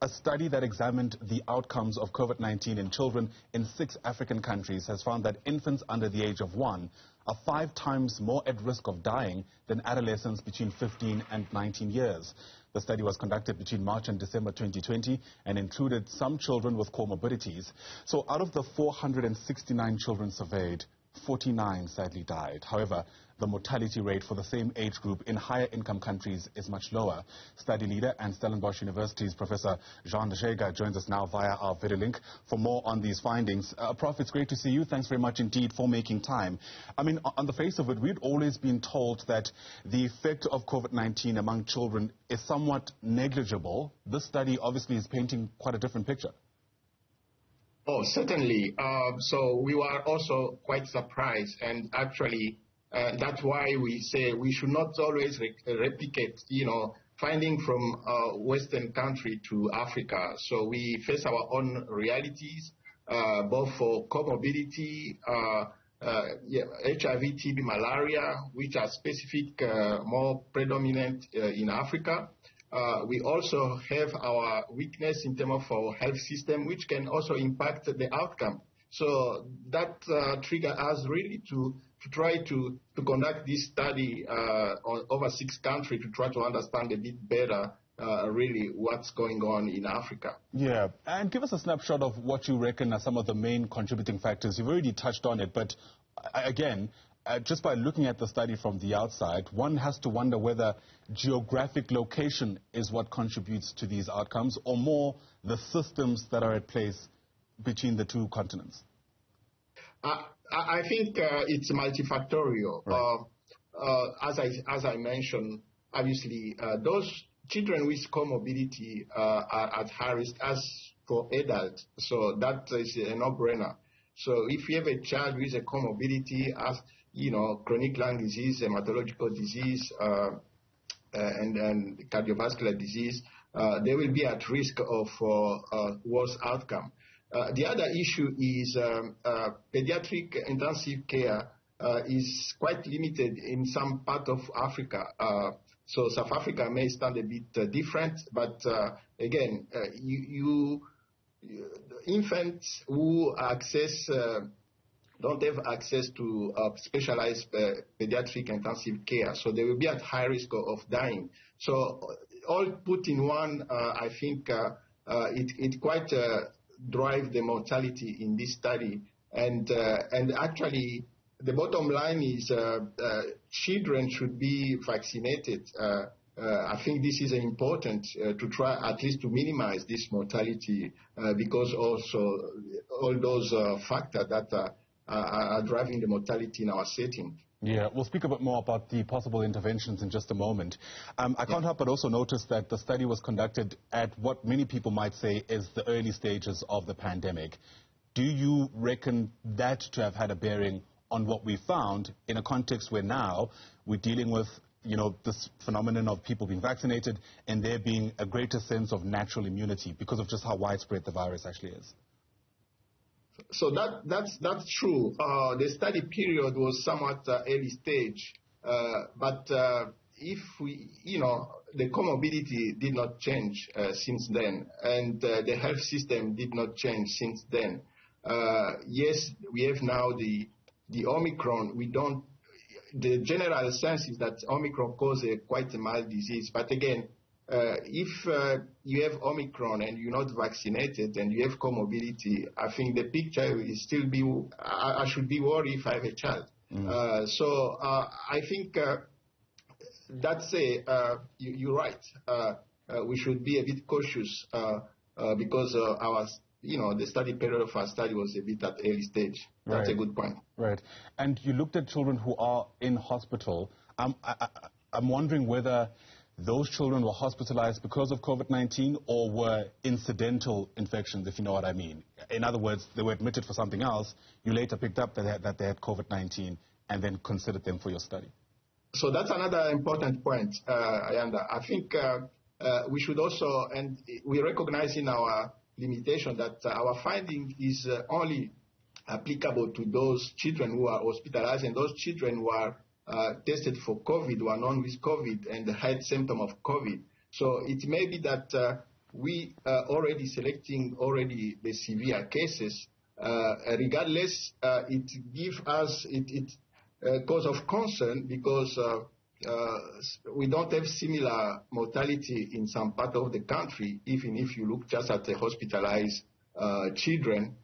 A study that examined the outcomes of COVID-19 in children in 6 African countries has found that infants under the age of 1 are 5 times more at risk of dying than adolescents between 15 and 19 years. The study was conducted between March and December 2020 and included some children with comorbidities. So out of the 469 children surveyed, 49 sadly died. However, the mortality rate for the same age group in higher income countries is much lower. Study leader and Stellenbosch University's Professor Jean Nachega joins us now via our video link for more on these findings. Prof, it's great to see you. Thanks very much indeed for making time. I mean, on the face of it, we'd always been told that the effect of COVID-19 among children is somewhat negligible. This study obviously is painting quite a different picture. Oh, certainly. So we were also quite surprised, and actually that's why we say we should not always replicate, finding from Western country to Africa. So we face our own realities, both for comorbidity, HIV, TB, malaria, which are specific, more predominant in Africa. We also have our weakness in terms of our health system, which can also impact the outcome. So that triggered us really to try to conduct this study on over 6 countries to try to understand a bit better really what's going on in Africa. Yeah, and give us a snapshot of what you reckon are some of the main contributing factors. You've already touched on it, but again, just by looking at the study from the outside, one has to wonder whether geographic location is what contributes to these outcomes, or more the systems that are at place between the 2 continents. I think it's multifactorial. Right. As I mentioned, obviously, those children with comorbidity are at high risk as for adults, so that is a no-brainer. So if you have a child with a comorbidity, as chronic lung disease, hematological disease, and cardiovascular disease, they will be at risk of worse outcome. The other issue is pediatric intensive care is quite limited in some part of Africa. So South Africa may stand a bit different, but again, infants who don't have access to specialized pediatric intensive care, so they will be at high risk of dying. So all put in one, I think it quite drive the mortality in this study. And actually, the bottom line is children should be vaccinated. I think this is important to try at least to minimize this mortality because also all those factors that are driving the mortality in our setting. Yeah, we'll speak a bit more about the possible interventions in just a moment. I can't help but also notice that the study was conducted at what many people might say is the early stages of the pandemic. Do you reckon that to have had a bearing on what we found in a context where now we're dealing with this phenomenon of people being vaccinated and there being a greater sense of natural immunity because of just how widespread the virus actually is? So that's true. The study period was somewhat early stage, but if we, the comorbidity did not change since then, and the health system did not change since then. Yes, we have now the Omicron. The general sense is that Omicron causes quite a mild disease, but again, if you have Omicron and you're not vaccinated and you have comorbidity, I think the picture will still be, I should be worried if I have a child. So I think that's you're right. We should be a bit cautious because the study period of our study was a bit at early stage. That's Right. a good point. Right. And you looked at children who are in hospital. I'm wondering whether those children were hospitalized because of COVID-19 or were incidental infections, if you know what I mean. In other words, they were admitted for something else. You later picked up that they had COVID-19 and then considered them for your study. So that's another important point, Ayanda. I think we should also, and we recognize in our limitation that our finding is only applicable to those children who are hospitalized and those children who are tested for COVID, who are known with COVID and had symptoms of COVID. So it may be that we already selecting the severe cases. Regardless, it gives us cause of concern because we don't have similar mortality in some part of the country, even if you look just at the hospitalized children.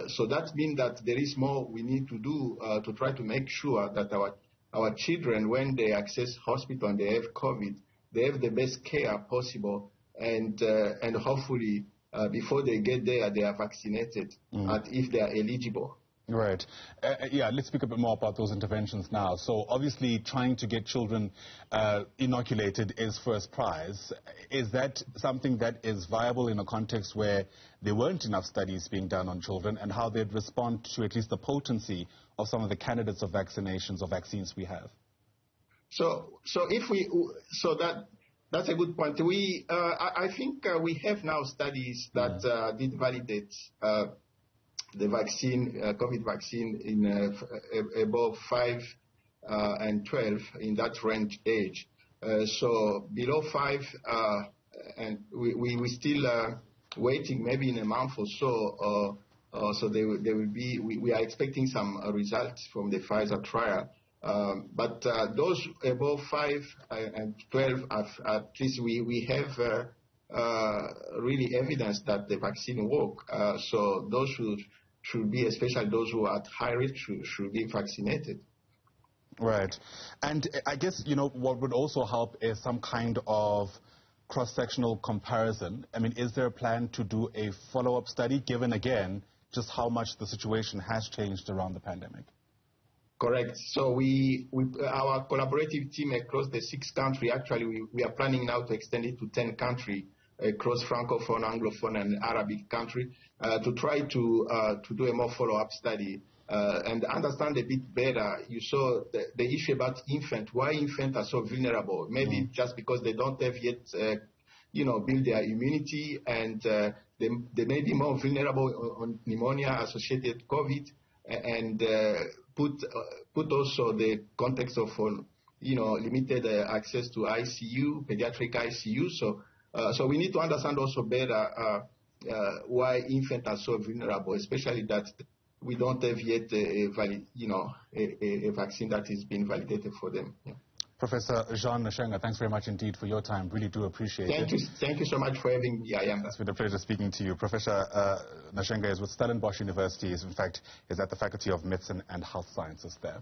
So that means that there is more we need to do to try to make sure that our children, when they access hospital and they have COVID, they have the best care possible, and hopefully before they get there, they are vaccinated, and if they are eligible. Right. Yeah, let's speak a bit more about those interventions now. So obviously trying to get children inoculated is first prize. Is that something that is viable in a context where there weren't enough studies being done on children, and how they'd respond to at least the potency of some of the candidates of vaccinations or vaccines we have? That's a good point. I think we have now studies that did validate the vaccine, COVID vaccine, in above 5 and 12 in that range age. So below 5, and we still waiting maybe in a month or so. So there will be. We are expecting some results from the Pfizer trial. But those above 5 and 12, at least we have really evidence that the vaccine works. So those should be, especially those who are at high risk, should be vaccinated. Right. And I guess, what would also help is some kind of cross-sectional comparison. I mean, is there a plan to do a follow-up study, given, again, just how much the situation has changed around the pandemic? Correct. So our collaborative team across the 6 countries, actually, we are planning now to extend it to 10 countries across Francophone, Anglophone, and Arabic countries to try to do a more follow-up study and understand a bit better. You saw the issue about infants. Why infants are so vulnerable? Maybe just because they don't have yet, build their immunity, and they may be more vulnerable on pneumonia-associated COVID, and put also the context of limited access to ICU, pediatric ICU. So we need to understand also better why infants are so vulnerable, especially that we don't have yet a vaccine that is being validated for them. Yeah. Professor Jean Nachega, thanks very much indeed for your time. Really do appreciate it. Thank you so much for having me. It's been a pleasure speaking to you. Professor Nachega is with Stellenbosch University. In fact, is at the Faculty of Medicine and Health Sciences there.